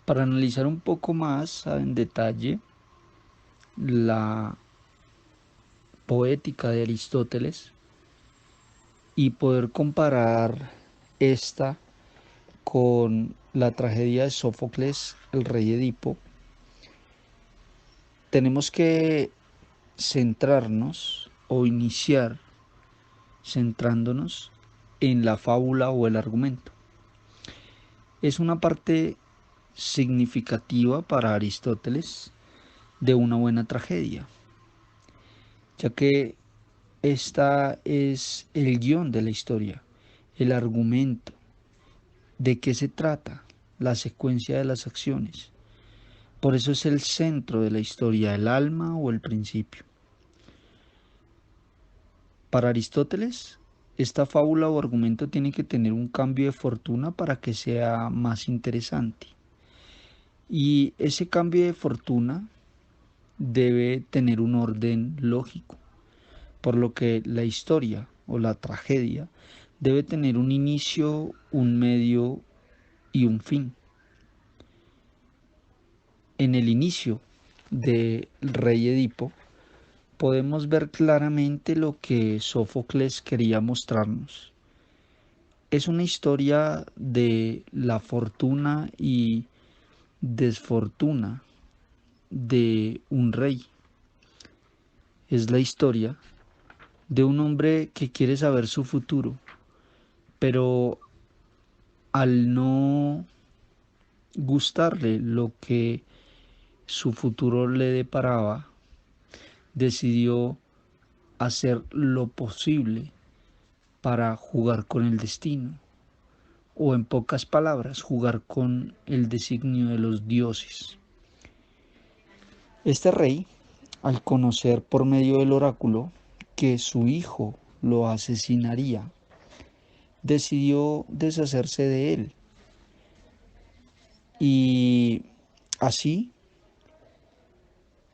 Para analizar un poco más en detalle la poética de Aristóteles y poder comparar esta con la tragedia de Sófocles, el rey Edipo, tenemos que centrarnos o iniciar centrándonos en la fábula o el argumento. Es una parte significativa para Aristóteles de una buena tragedia, ya que esta es el guión de la historia, el argumento, de qué se trata, la secuencia de las acciones. Por eso es el centro de la historia, el alma o el principio. Para Aristóteles, esta fábula o argumento tiene que tener un cambio de fortuna para que sea más interesante. Y ese cambio de fortuna debe tener un orden lógico, por lo que la historia o la tragedia debe tener un inicio, un medio y un fin. En el inicio del rey Edipo podemos ver claramente lo que Sófocles quería mostrarnos. Es una historia de la fortuna y desfortuna de un rey. Es la historia de un hombre que quiere saber su futuro, pero al no gustarle lo que su futuro le deparaba, decidió hacer lo posible para jugar con el destino, o en pocas palabras, jugar con el designio de los dioses. Este rey, al conocer por medio del oráculo que su hijo lo asesinaría, decidió deshacerse de él y así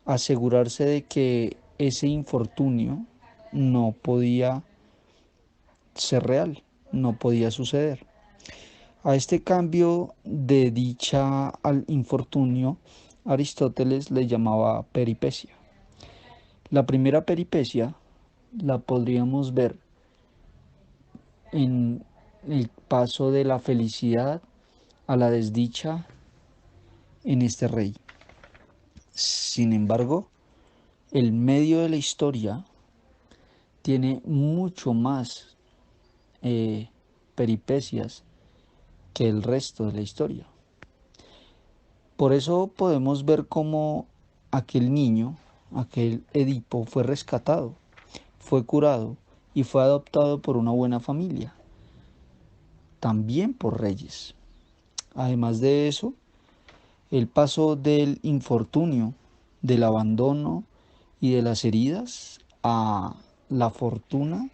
asegurarse de que ese infortunio no podía ser real, no podía suceder. A este cambio de dicha al infortunio, Aristóteles le llamaba peripecia. La primera peripecia la podríamos ver en el paso de la felicidad a la desdicha en este rey. Sin embargo, el medio de la historia tiene mucho más eh, peripecias que el resto de la historia. Por eso podemos ver cómo aquel niño, aquel Edipo, fue rescatado, fue curado y fue adoptado por una buena familia, también por reyes. Además de eso, él pasó del infortunio, del abandono y de las heridas a la fortuna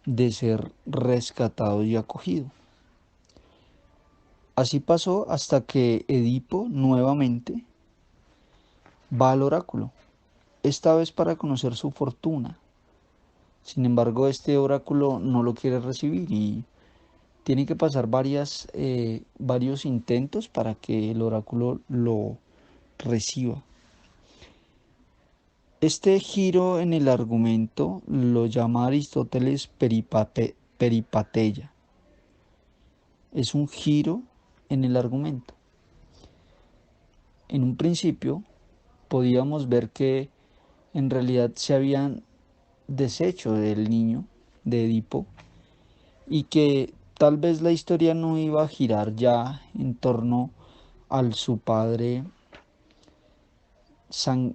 de ser rescatado y acogido. Así pasó hasta que Edipo nuevamente va al oráculo, esta vez para conocer su fortuna. Sin embargo, este oráculo no lo quiere recibir y tiene que pasar varios intentos para que el oráculo lo reciba. Este giro en el argumento lo llama Aristóteles peripateia. Es un giro en el argumento. En un principio podíamos ver que en realidad se habían deshecho del niño, de Edipo, y que tal vez la historia no iba a girar ya en torno al su padre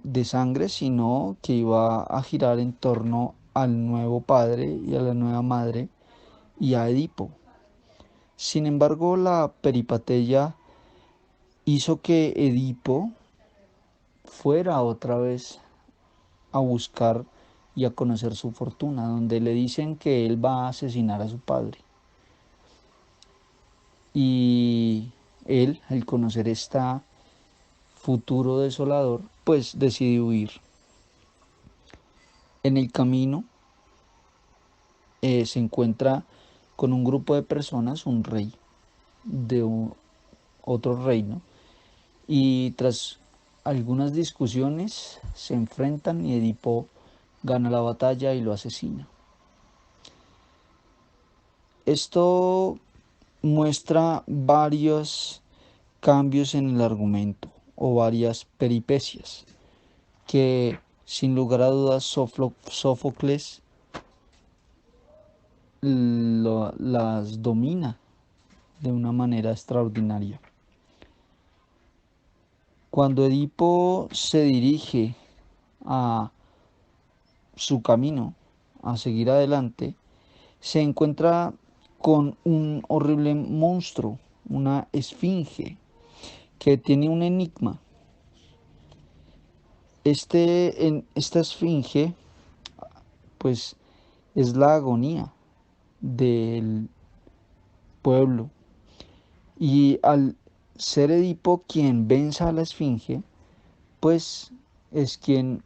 de sangre, sino que iba a girar en torno al nuevo padre y a la nueva madre y a Edipo. Sin embargo, la peripeteia hizo que Edipo fuera otra vez a buscar y a conocer su fortuna, donde le dicen que él va a asesinar a su padre. Y él, al conocer este futuro desolador, pues decide huir. En el camino se encuentra con un grupo de personas, un rey de otro reino, y tras algunas discusiones se enfrentan y Edipo gana la batalla y lo asesina. Esto muestra varios cambios en el argumento o varias peripecias que sin lugar a dudas Sófocles las domina de una manera extraordinaria. Cuando Edipo se dirige a su camino, a seguir adelante, se encuentra con un horrible monstruo, una esfinge, que tiene un enigma. Esta esfinge, pues, es la agonía del pueblo. Y al ser Edipo quien venza a la esfinge, pues es quien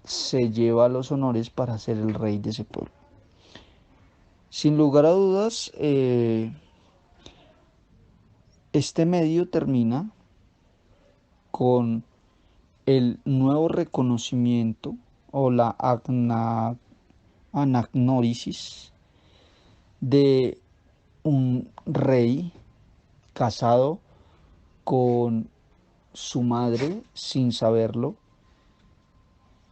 se lleva los honores para ser el rey de ese pueblo. Sin lugar a dudas, este medio termina con el nuevo reconocimiento o la anagnórisis de un rey casado con su madre sin saberlo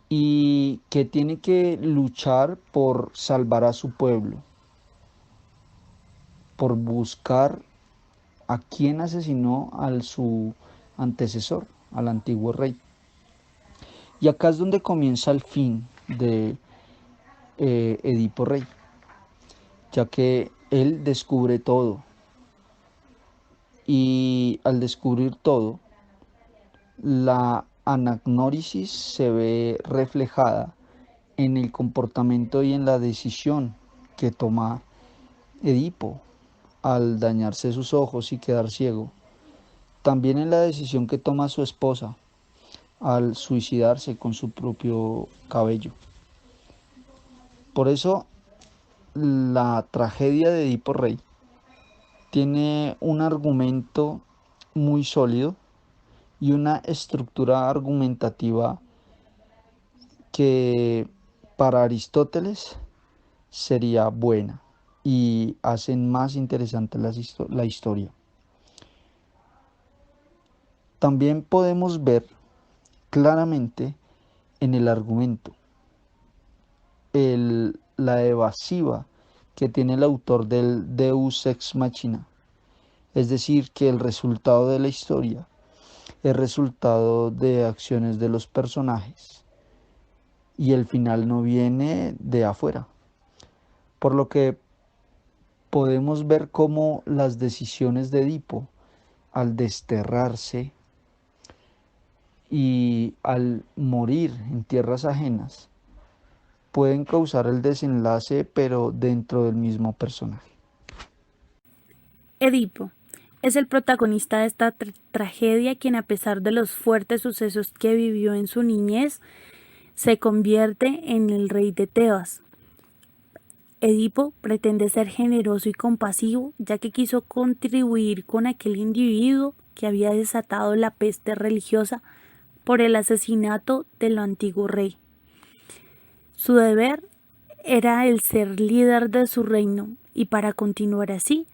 y que tiene que luchar por salvar a su pueblo, por buscar a quien asesinó a su antecesor, al antiguo rey. Y acá es donde comienza el fin de Edipo Rey, ya que él descubre todo. Y al descubrir todo, la anagnórisis se ve reflejada en el comportamiento y en la decisión que toma Edipo al dañarse sus ojos y quedar ciego. También en la decisión que toma su esposa al suicidarse con su propio cabello. Por eso la tragedia de Edipo Rey tiene un argumento muy sólido y una estructura argumentativa que para Aristóteles sería buena y hacen más interesante la historia. También podemos ver claramente en el argumento la evasiva que tiene el autor del Deus ex machina, es decir, que el resultado de la historia es resultado de acciones de los personajes y el final no viene de afuera, por lo que podemos ver cómo las decisiones de Edipo al desterrarse y al morir en tierras ajenas pueden causar el desenlace, pero dentro del mismo personaje. Edipo es el protagonista de esta tragedia, quien a pesar de los fuertes sucesos que vivió en su niñez, se convierte en el rey de Tebas. Edipo pretende ser generoso y compasivo, ya que quiso contribuir con aquel individuo que había desatado la peste religiosa por el asesinato del antiguo rey. Su deber era el ser líder de su reino, y para continuar así,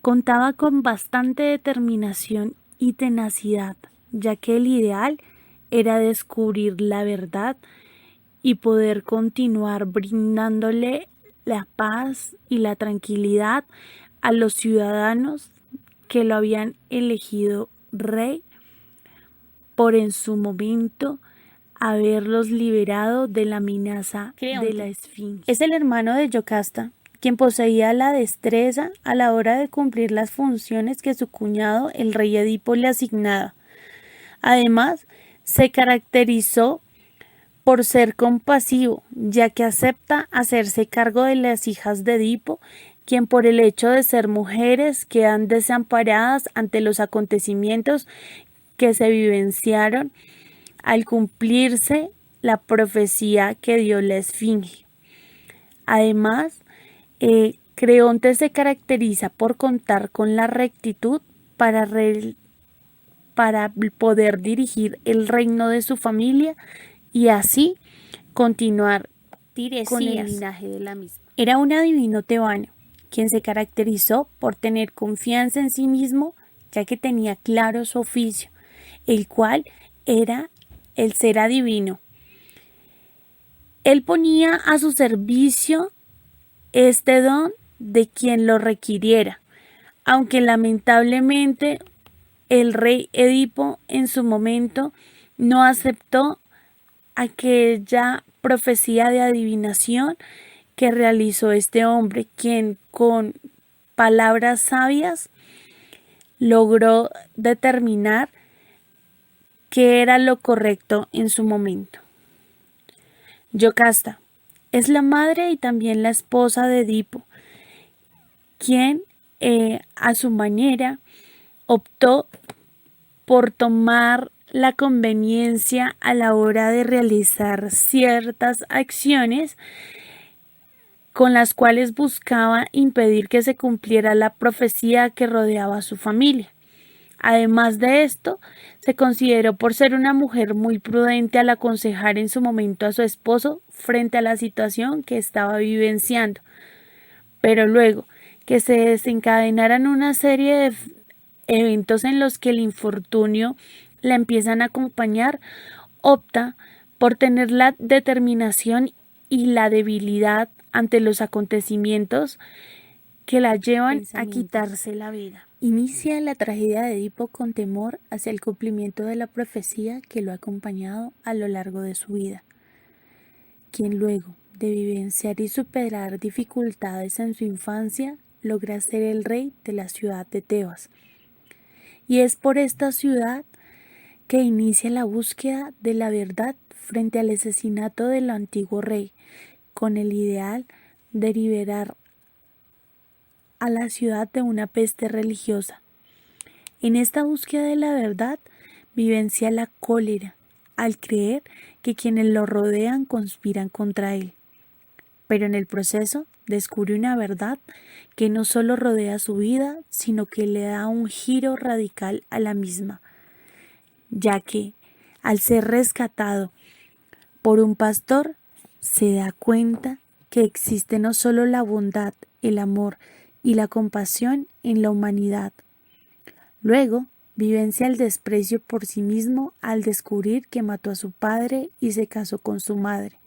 contaba con bastante determinación y tenacidad, ya que el ideal era descubrir la verdad y poder continuar brindándole la paz y la tranquilidad a los ciudadanos que lo habían elegido rey por en su momento haberlos liberado de la amenaza de la esfinge. Es el hermano de Yocasta, quien poseía la destreza a la hora de cumplir las funciones que su cuñado, el rey Edipo, le asignaba. Además, se caracterizó por ser compasivo, ya que acepta hacerse cargo de las hijas de Edipo, quien por el hecho de ser mujeres quedan desamparadas ante los acontecimientos que se vivenciaron al cumplirse la profecía que dio la esfinge. Además, Creonte se caracteriza por contar con la rectitud para para poder dirigir el reino de su familia y así continuar con el linaje de la misma. Era un adivino tebano, quien se caracterizó por tener confianza en sí mismo, ya que tenía claro su oficio, el cual era el ser adivino. Él ponía a su servicio este don de quien lo requiriera, aunque lamentablemente el rey Edipo en su momento no aceptó aquella profecía de adivinación que realizó este hombre, quien con palabras sabias logró determinar qué era lo correcto en su momento. Yocasta es la madre y también la esposa de Edipo, quien a su manera optó por tomar la conveniencia a la hora de realizar ciertas acciones con las cuales buscaba impedir que se cumpliera la profecía que rodeaba a su familia. Además de esto, se consideró por ser una mujer muy prudente al aconsejar en su momento a su esposo frente a la situación que estaba vivenciando. Pero luego que se desencadenaran una serie de eventos en los que el infortunio la empiezan a acompañar, opta por tener la determinación y la debilidad ante los acontecimientos que la llevan a quitarse la vida. Inicia la tragedia de Edipo con temor hacia el cumplimiento de la profecía que lo ha acompañado a lo largo de su vida, quien luego de vivenciar y superar dificultades en su infancia, logra ser el rey de la ciudad de Tebas. Y es por esta ciudad que inicia la búsqueda de la verdad frente al asesinato del antiguo rey, con el ideal de liberar a la ciudad de una peste religiosa. En esta búsqueda de la verdad vivencia la cólera al creer que quienes lo rodean conspiran contra él. Pero en el proceso descubre una verdad que no solo rodea su vida, sino que le da un giro radical a la misma, ya que al ser rescatado por un pastor, se da cuenta que existe no solo la bondad, el amor y la compasión en la humanidad. Luego, vivencia el desprecio por sí mismo al descubrir que mató a su padre y se casó con su madre,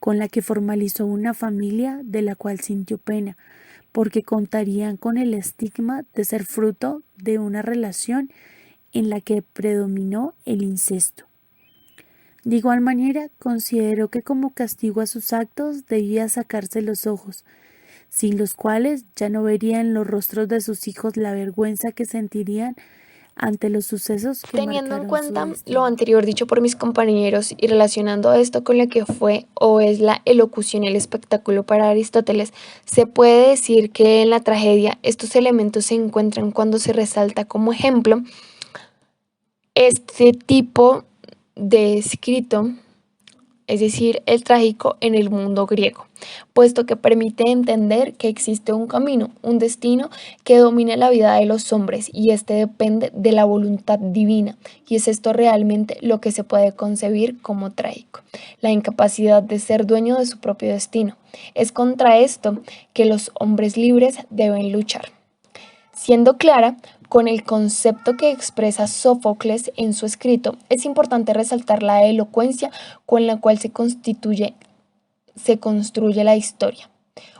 con la que formalizó una familia de la cual sintió pena, porque contarían con el estigma de ser fruto de una relación en la que predominó el incesto. De igual manera, consideró que como castigo a sus actos debía sacarse los ojos, sin los cuales ya no vería en los rostros de sus hijos la vergüenza que sentirían ante los sucesos que Teniendo en marcaron su cuenta destino. lo anterior dicho por mis compañeros y relacionando esto con lo que fue o es la elocución y el espectáculo para Aristóteles, se puede decir que en la tragedia estos elementos se encuentran cuando se resalta como ejemplo este tipo de escrito, es decir, el trágico en el mundo griego, puesto que permite entender que existe un camino, un destino que domina la vida de los hombres y este depende de la voluntad divina, y es esto realmente lo que se puede concebir como trágico, la incapacidad de ser dueño de su propio destino. Es contra esto que los hombres libres deben luchar. Siendo clara con el concepto que expresa Sófocles en su escrito, es importante resaltar la elocuencia con la cual se construye la historia,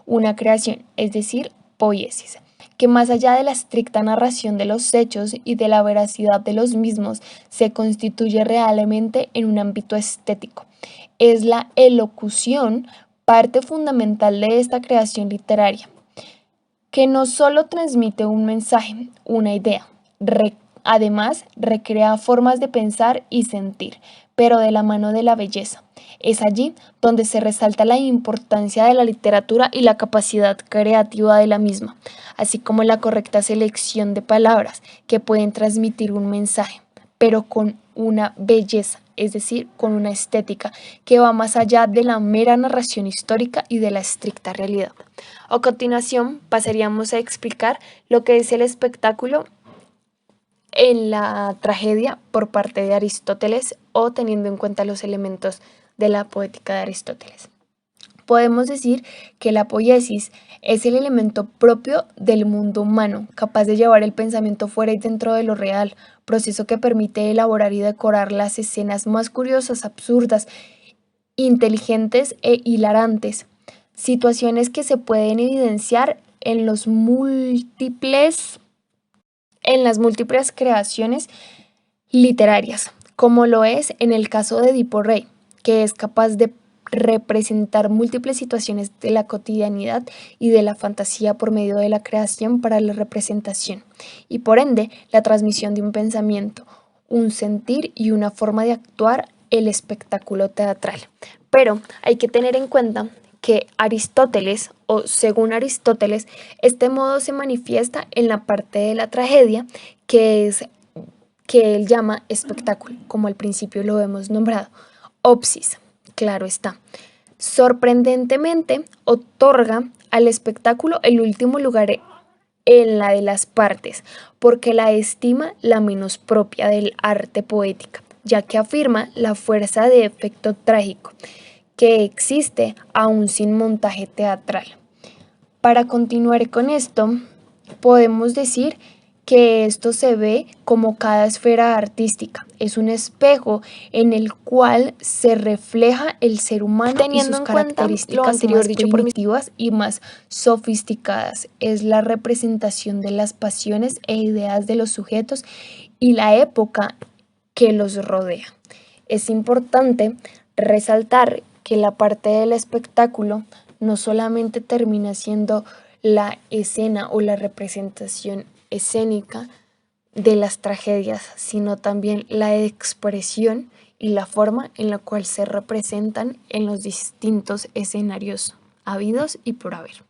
una creación, es decir, poiesis, que más allá de la estricta narración de los hechos y de la veracidad de los mismos, se constituye realmente en un ámbito estético. Es la elocución parte fundamental de esta creación literaria, que no solo transmite un mensaje, una idea, además recrea formas de pensar y sentir, pero de la mano de la belleza. Es allí donde se resalta la importancia de la literatura y la capacidad creativa de la misma, así como la correcta selección de palabras que pueden transmitir un mensaje, pero con una belleza, es decir, con una estética que va más allá de la mera narración histórica y de la estricta realidad. A continuación, pasaríamos a explicar lo que es el espectáculo en la tragedia por parte de Aristóteles o teniendo en cuenta los elementos de la poética de Aristóteles. Podemos decir que la poiesis es el elemento propio del mundo humano, capaz de llevar el pensamiento fuera y dentro de lo real, proceso que permite elaborar y decorar las escenas más curiosas, absurdas, inteligentes e hilarantes, situaciones que se pueden evidenciar en las múltiples creaciones literarias, como lo es en el caso de Edipo Rey, que es capaz de representar múltiples situaciones de la cotidianidad y de la fantasía por medio de la creación para la representación, y por ende la transmisión de un pensamiento, un sentir y una forma de actuar, el espectáculo teatral. Pero hay que tener en cuenta que Aristóteles, o según Aristóteles, este modo se manifiesta en la parte de la tragedia que él llama espectáculo, como al principio lo hemos nombrado. Ópsis, claro está. Sorprendentemente, otorga al espectáculo el último lugar en la de las partes, porque la estima la menos propia del arte poética, ya que afirma la fuerza de efecto trágico que existe aún sin montaje teatral. Para continuar con esto, podemos decir que esto se ve como cada esfera artística. Es un espejo en el cual se refleja el ser humano y sus características más primitivas y más sofisticadas. Es la representación de las pasiones e ideas de los sujetos y la época que los rodea. Es importante resaltar que la parte del espectáculo no solamente termina siendo la escena o la representación escénica de las tragedias, sino también la expresión y la forma en la cual se representan en los distintos escenarios habidos y por haber.